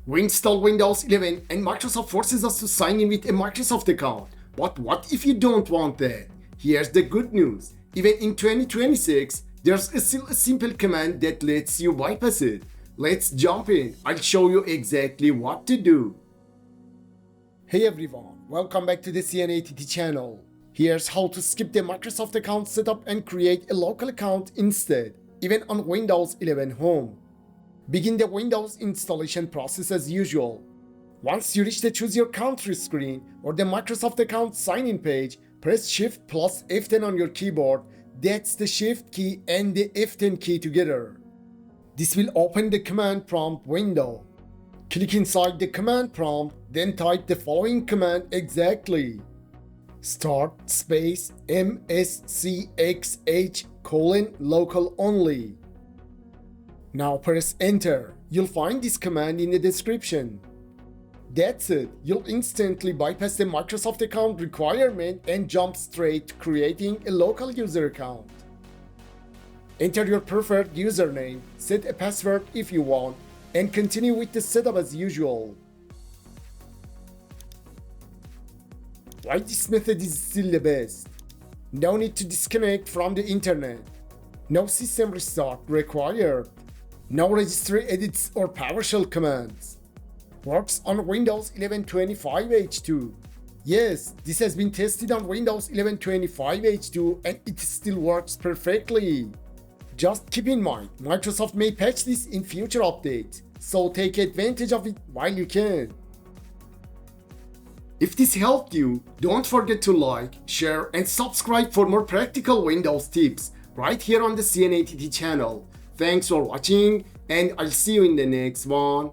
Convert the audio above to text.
We install Windows 11 and Microsoft forces us to sign in with a Microsoft account. But what if you don't want that? Here's the good news. Even in 2026, there's still a simple command that lets you bypass it. Let's jump in. I'll show you exactly what to do. Hey everyone, welcome back to the CNATT channel. Here's how to skip the Microsoft account setup and create a local account instead, even on Windows 11 Home. Begin the Windows installation process as usual. Once you reach the Choose Your Country screen or the Microsoft account sign-in page, press Shift plus F10 on your keyboard. That's the Shift key and the F10 key together. This will open the command prompt window. Click inside the command prompt, then type the following command exactly. Start space ms-cxh : localonly. Now press enter. You'll find this command in the description. That's it. You'll instantly bypass the Microsoft account requirement and jump straight to creating a local user account. Enter your preferred username, set a password if you want, and continue with the setup as usual. Why this method is still the best? No need to disconnect from the internet. No system restart required. No registry edits or PowerShell commands. Works on Windows 11 25H2. Yes, this has been tested on Windows 11 25H2 and it still works perfectly. Just keep in mind, Microsoft may patch this in future updates, so take advantage of it while you can. If this helped you, don't forget to like, share, and subscribe for more practical Windows tips right here on the CNATT channel. Thanks for watching, and I'll see you in the next one.